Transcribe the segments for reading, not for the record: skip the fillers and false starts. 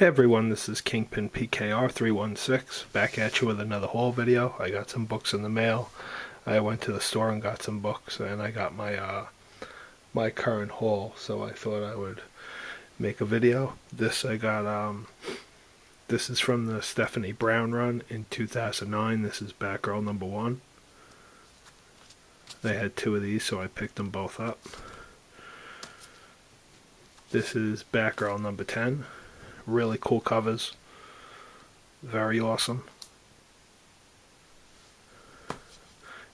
Hey everyone, this is Kingpin PKR316 back at you with another haul video. I got some books in the mail. I went to the store and got some books, and I got my current haul, so I thought I would make a video. This is from the Stephanie Brown run in 2009. This is Batgirl number 1. They had 2 of these, so I picked them both up. This is Batgirl number 10. Really cool covers. Very awesome.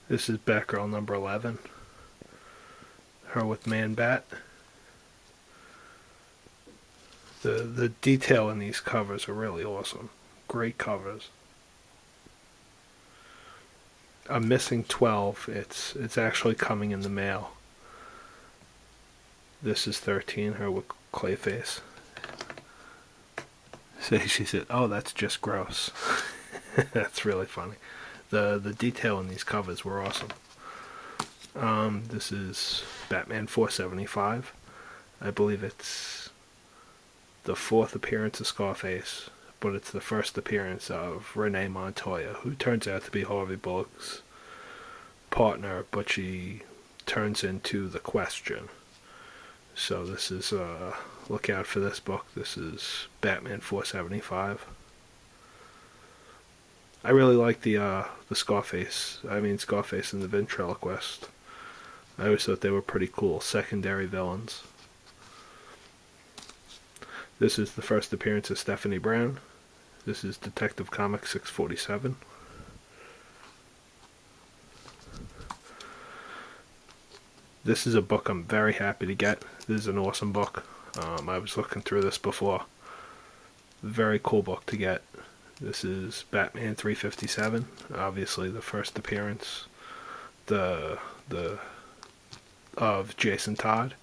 This is Batgirl number 11. Her with Man-Bat. The detail in these covers are really awesome. Great covers. I'm missing 12. It's actually coming in the mail. This is 13. Her with Clayface. So she said, "Oh, that's just gross." That's really funny. The detail in these covers were awesome. This is Batman 475. I believe it's the 4th appearance of Scarface, but it's the first appearance of Renee Montoya, who turns out to be Harvey Bullock's partner, but she turns into the Question. So this is, look out for this book. This is Batman 475. I really like the Scarface and the Ventriloquist. I always thought they were pretty cool secondary villains. This is the first appearance of Stephanie Brown. This is Detective Comics 647. This is a book I'm very happy to get. This is an awesome book. I was looking through this before. Very cool book to get. This is Batman 357. Obviously the first appearance of Jason Todd.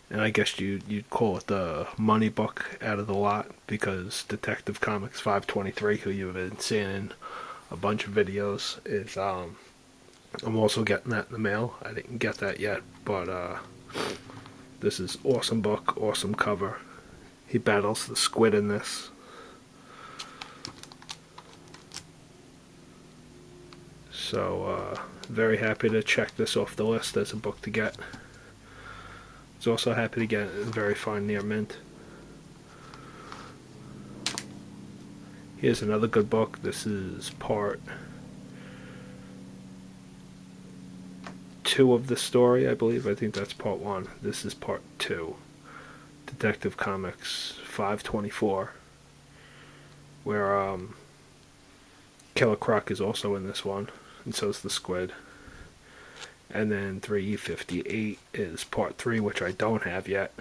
And I guess you'd call it the money book out of the lot, because Detective Comics 523, who you've been seeing in a bunch of videos, is I'm also getting that in the mail. I didn't get that yet, but this is awesome book, awesome cover. He battles the Squid in this. So very happy to check this off the list as a book to get. I was also happy to get it in very fine near mint. Here's another good book. This is part 2 of the story, I believe. I think that's part 1. This is part 2. Detective Comics 524, where Killer Croc is also in this one, and so is the Squid. And then 358 is part 3, which I don't have yet.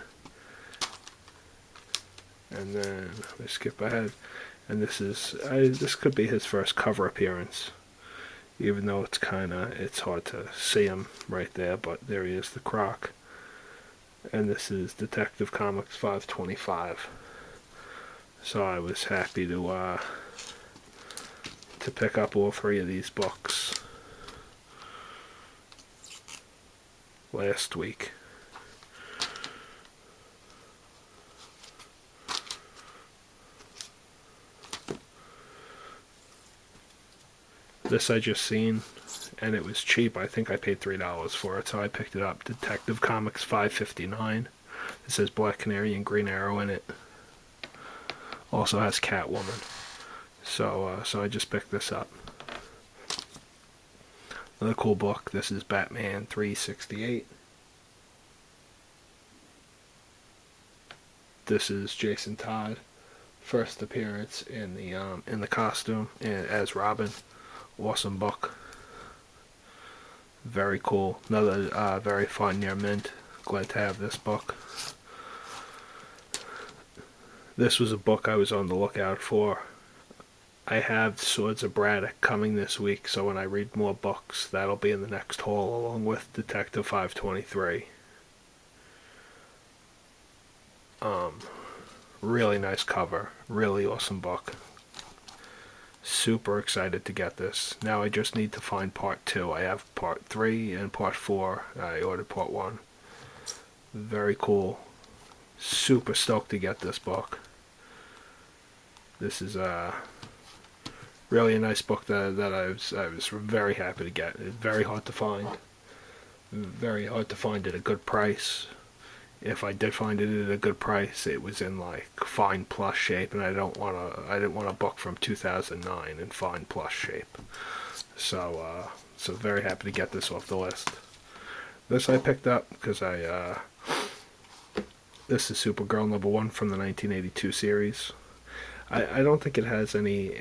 And then let me skip ahead. And this could be his first cover appearance, even though it's hard to see him right there, but there he is, the Croc. And this is Detective Comics 525. So I was happy to pick up all 3 of these books last week. This I just seen, and it was cheap. I think I paid $3 for it, so I picked it up. Detective Comics 559. It says Black Canary and Green Arrow in it. Also has Catwoman. So I just picked this up. Another cool book. This is Batman 368. This is Jason Todd, first appearance in the costume as Robin. Awesome book. Very cool. Another very fun near mint. Glad to have this book. This was a book I was on the lookout for. I have Swords of Braddock coming this week, so when I read more books, that'll be in the next haul, along with Detective 523. Really nice cover. Really awesome book. Super excited to get this. Now I just need to find part 2. I have part 3 and part 4. I ordered part 1. Very cool. Super stoked to get this book. This is really a nice book that I was very happy to get. It's very hard to find. Very hard to find at a good price. If I did find it at a good price, it was in like fine plus shape, and I didn't want a book from 2009 in fine plus shape. So very happy to get this off the list. This I picked up because this is Supergirl #1 from the 1982 series. I don't think it has any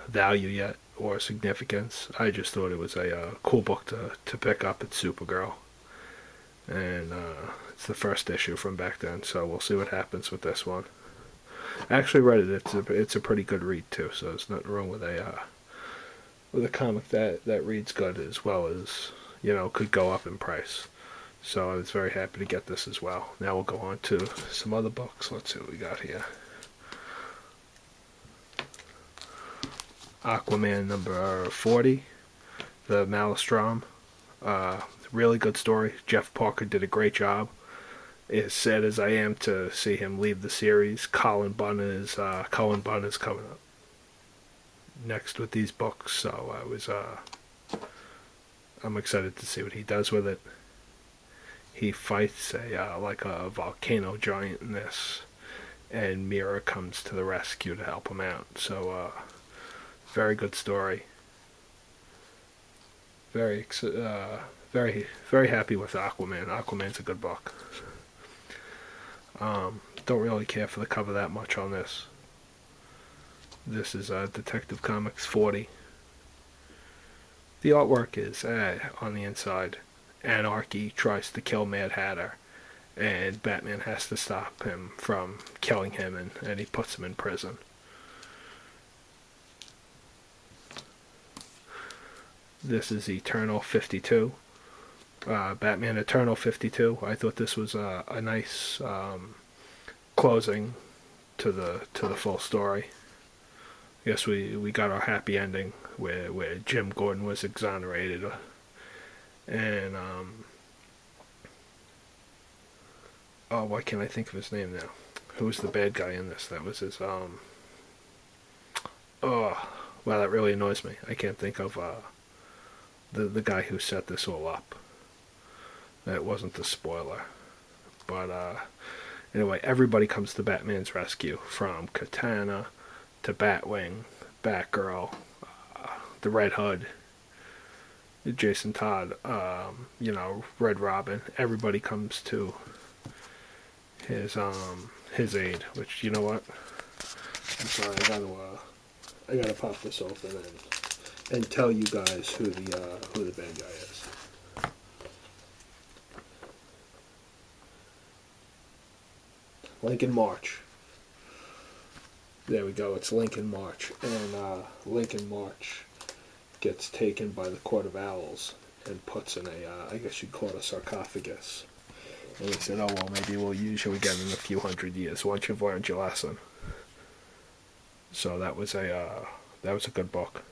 value yet or significance. I just thought it was a cool book to pick up. It's Supergirl. And it's the first issue from back then, so we'll see what happens with this one. I actually read it. It's a pretty good read too, so there's nothing wrong with a comic that reads good as well as, you know, could go up in price. So I was very happy to get this as well. Now we'll go on to some other books. Let's see what we got here. Aquaman #40, the Maelstrom. Really good story. Jeff Parker did a great job. As sad as I am to see him leave the series, Colin Bunn is coming up next with these books, so I'm excited to see what he does with it. He fights like a volcano giant in this, and Mira comes to the rescue to help him out. So very good story. Very happy with Aquaman. Aquaman's a good book. Don't really care for the cover that much on this. This is Detective Comics 40. The artwork is on the inside. Anarchy tries to kill Mad Hatter, and Batman has to stop him from killing him, and he puts him in prison. This is Eternal 52. Batman Eternal 52. I thought this was a nice closing to the full story. I guess we got our happy ending where Jim Gordon was exonerated, and why can't I think of his name now? Who was the bad guy in this? That was his wow, that really annoys me. I can't think of the guy who set this all up. That wasn't the spoiler. But anyway, everybody comes to Batman's rescue, from Katana to Batwing, Batgirl, the Red Hood, Jason Todd, Red Robin. Everybody comes to his aid. Which, you know what? I'm sorry, I gotta pop this open and tell you guys who the bad guy is. Lincoln March. There we go. It's Lincoln March, and Lincoln March gets taken by the Court of Owls and puts in I guess you'd call it a sarcophagus. And they said, "Oh well, maybe we'll use you again in a few hundred years once you've learned your lesson." So that was a good book.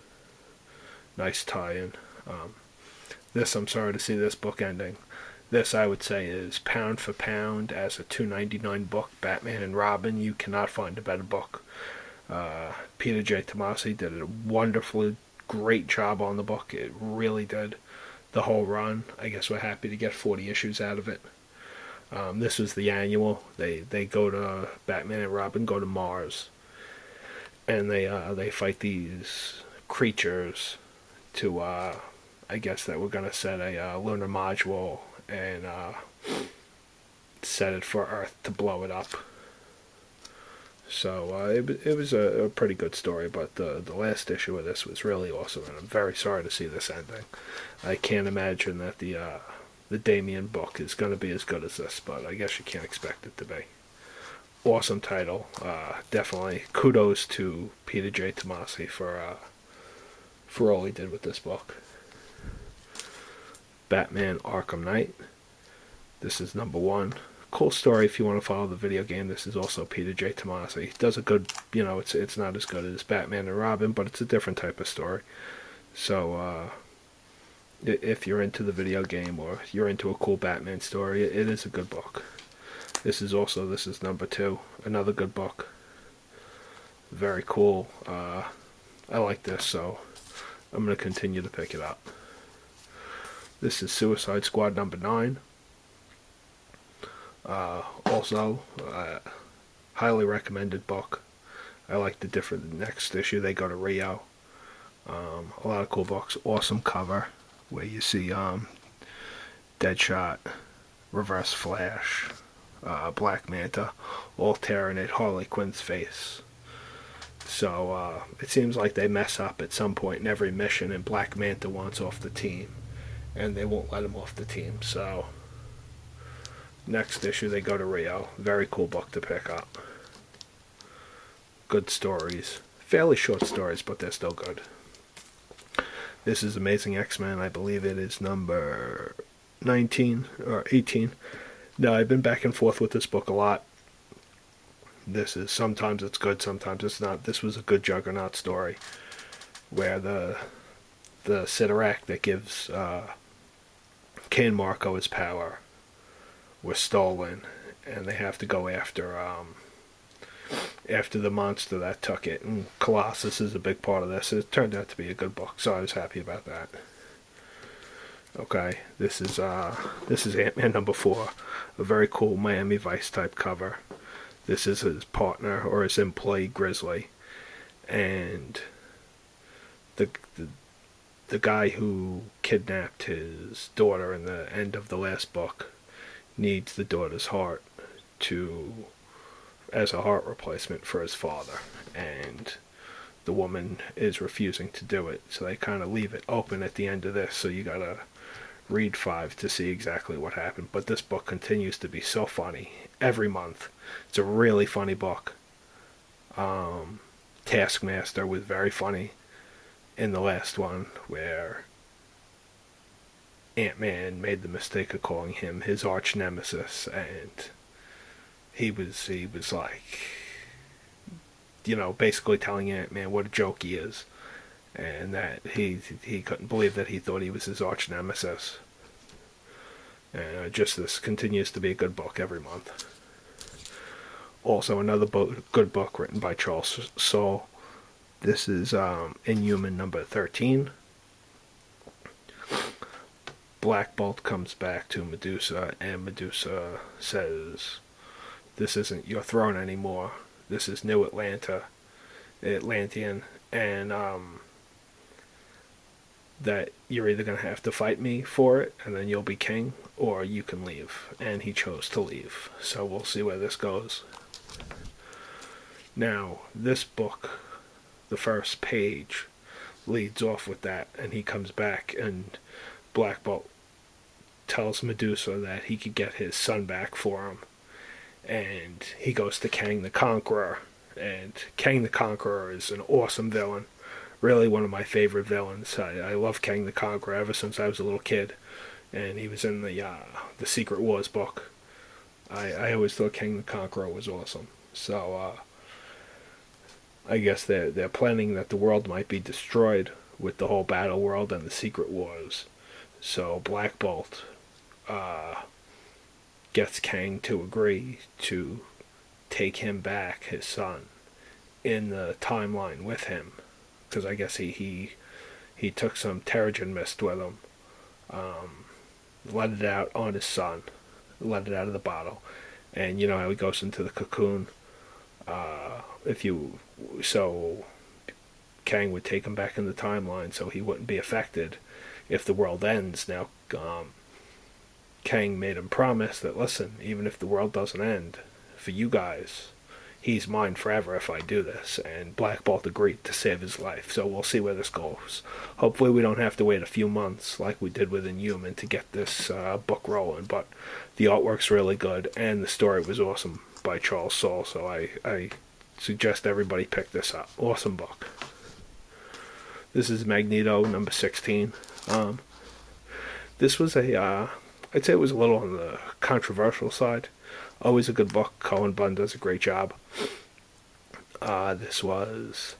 Nice tie-in. This, I'm sorry to see this book ending. This, I would say, is pound for pound as a $2.99 book. Batman and Robin. You cannot find a better book. Peter J. Tomasi did a wonderfully great job on the book. It really did. The whole run. I guess we're happy to get 40 issues out of it. This was the annual. They go to Batman and Robin go to Mars, and they fight these creatures to I guess that we're gonna set a lunar module and set it for Earth to blow it up. So it was a pretty good story, but the last issue of this was really awesome, and I'm very sorry to see this ending. I can't imagine that the Damian book is going to be as good as this, but I guess you can't expect it to be. Awesome title. Definitely kudos to Peter J. Tomasi for all he did with this book. Batman Arkham Knight. This is #1. Cool story if you want to follow the video game. This is also Peter J. Tomasi. He does a good, it's not as good as Batman and Robin, but it's a different type of story. So if you're into the video game or you're into a cool Batman story, it is a good book. This is #2, another good book. Very cool. I like this, so I'm going to continue to pick it up. This is Suicide Squad number 9. Also, highly recommended book. I like the next issue. They go to Rio. A lot of cool books. Awesome cover where you see Deadshot, Reverse Flash, Black Manta, all tearing at Harley Quinn's face. So it seems like they mess up at some point in every mission, and Black Manta wants off the team, and they won't let him off the team. So next issue they go to Rio. Very cool book to pick up. Good stories. Fairly short stories, but they're still good. This is Amazing X-Men. I believe it is number 19 or 18. Now, I've been back and forth with this book a lot. This is, sometimes it's good, sometimes it's not. This was a good Juggernaut story where the Cyttorak that gives Cain Marko his power was stolen, and they have to go after the monster that took it, and Colossus is a big part of this. It turned out to be a good book, so I was happy about that. Okay, this is Ant-Man number 4, a very cool Miami Vice type cover. This is his partner or his employee Grizzly, and the guy who kidnapped his daughter in the end of the last book needs the daughter's heart as a heart replacement for his father, and the woman is refusing to do it, so they kind of leave it open at the end of this, so you gotta read 5 to see exactly what happened. But this book continues to be so funny every month. It's a really funny book. Taskmaster was very funny in the last one, where Ant-Man made the mistake of calling him his arch nemesis, and he was like, basically telling Ant-Man what a joke he is, and that he couldn't believe that he thought he was his arch nemesis. And just this continues to be a good book every month. Also, another good book written by Charles Soule. This is Inhuman number 13. Black Bolt comes back to Medusa, and Medusa says, "This isn't your throne anymore. This is New Atlantean, and that you're either going to have to fight me for it, and then you'll be king, or you can leave." And he chose to leave. So we'll see where this goes. Now, this book, the first page, leads off with that, and he comes back, and Black Bolt tells Medusa that he could get his son back for him. And he goes to Kang the Conqueror, and Kang the Conqueror is an awesome villain. Really one of my favorite villains. I love Kang the Conqueror ever since I was a little kid, and he was in the Secret Wars book. I always thought Kang the Conqueror was awesome. So I guess they're planning that the world might be destroyed with the whole Battle World and the Secret Wars. So Black Bolt gets Kang to agree to take him back, his son, in the timeline with him, because I guess he took some Terrigen Mist with him, let it out on his son, let it out of the bottle, and you know how he goes into the cocoon. So Kang would take him back in the timeline, so he wouldn't be affected if the world ends. Now, Kang made him promise that, listen, even if the world doesn't end, for you guys, he's mine forever if I do this. And Black Bolt agreed to save his life, so we'll see where this goes. Hopefully we don't have to wait a few months like we did with Inhuman to get this book rolling, but the artwork's really good, and the story was awesome by Charles Soule, so I suggest everybody pick this up. Awesome book. This is Magneto number 16. This was I'd say it was a little on the controversial side. Always a good book. Cullen Bunn does a great job. This was,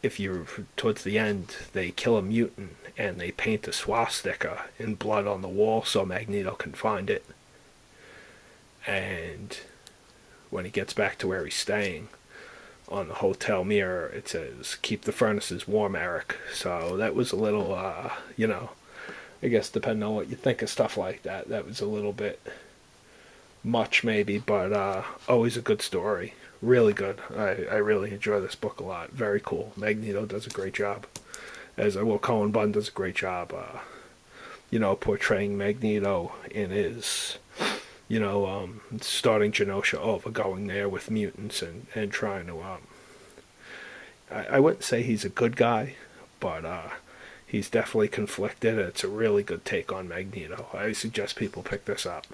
if you're towards the end, they kill a mutant and they paint a swastika in blood on the wall so Magneto can find it. And when he gets back to where he's staying, on the hotel mirror it says, "Keep the furnaces warm, Eric." So that was a little, I guess depending on what you think of stuff like that, that was a little bit much maybe, but always a good story. Really good. I really enjoy this book a lot. Very cool. Magneto does a great job. As Will Cohen Bunn does a great job, portraying Magneto in his, starting Genosha over, going there with mutants and trying to, I wouldn't say he's a good guy, but he's definitely conflicted. It's a really good take on Magneto. I suggest people pick this up.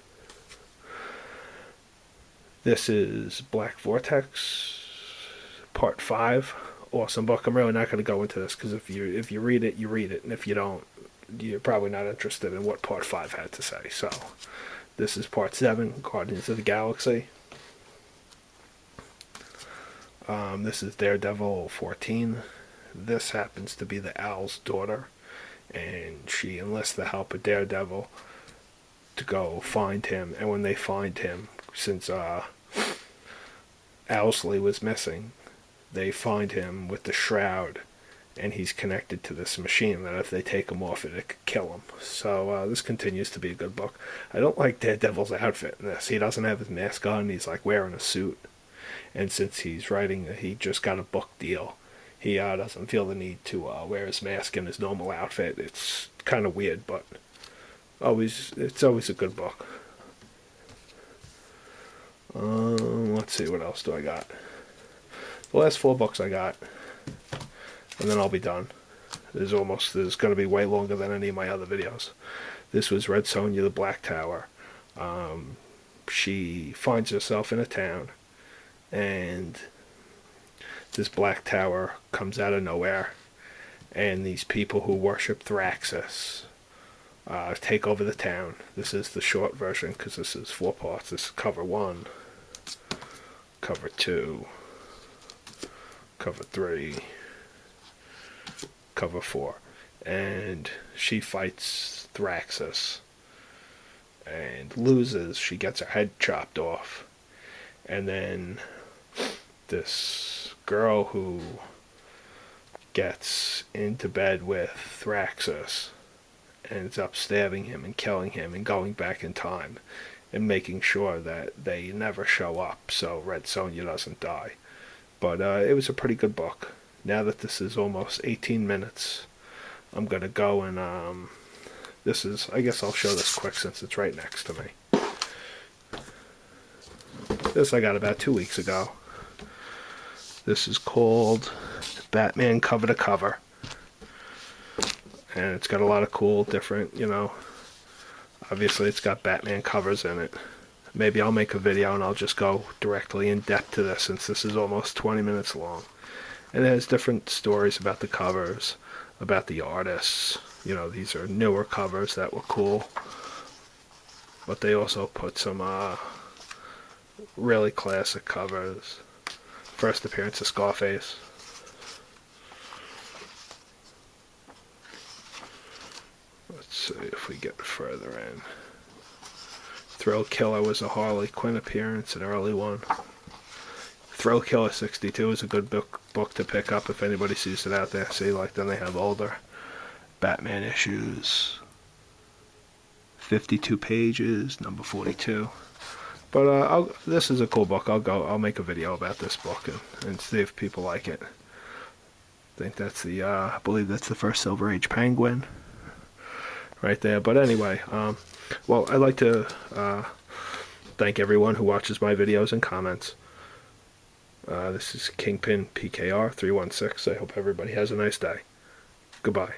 This is Black Vortex, Part 5. Awesome book. I'm really not going to go into this because if you read it, you read it, and if you don't, you're probably not interested in what Part 5 had to say. So, this is Part 7, Guardians of the Galaxy. This is Daredevil 14. This happens to be the Owl's daughter, and she enlists the help of Daredevil to go find him. And when they find him, since Owlsley was missing, they find him with the shroud, and he's connected to this machine that if they take him off it could kill him. So this continues to be a good book. I don't like Daredevil's outfit in this. He doesn't have his mask on. He's like wearing a suit. And since he's writing, he just got a book deal. He doesn't feel the need to wear his mask in his normal outfit. It's kind of weird, but it's always a good book. Let's see, what else do I got? The last 4 books I got, and then I'll be done. There's going to be way longer than any of my other videos. This was Red Sonja the Black Tower. She finds herself in a town, and this Black Tower comes out of nowhere, and these people who worship Thraxus take over the town. This is the short version because this is 4 parts. This is cover 1, cover 2, cover 3, cover 4, and she fights Thraxus and loses. She gets her head chopped off, and then this girl who gets into bed with Thraxus ends up stabbing him and killing him and going back in time and making sure that they never show up so Red Sonja doesn't die. But it was a pretty good book. Now that this is almost 18 minutes, I'm going to go and I guess I'll show this quick since it's right next to me. This I got about 2 weeks ago. This is called Batman Cover to Cover. And it's got a lot of cool, different, obviously it's got Batman covers in it. Maybe I'll make a video and I'll just go directly in depth to this since this is almost 20 minutes long. And it has different stories about the covers, about the artists. These are newer covers that were cool. But they also put some really classic covers. First appearance of Scarface. Let's see if we get further in. Thrill Killer was a Harley Quinn appearance, an early one. Thrill Killer 62 is a good book to pick up if anybody sees it out there. See, then they have older Batman issues. 52 pages, number 42. But this is a cool book. I'll make a video about this book and see if people like it. I think that's I believe that's the first Silver Age Penguin right there. But anyway, well, I'd like to thank everyone who watches my videos and comments. This is Kingpin PKR 316. I hope everybody has a nice day. Goodbye.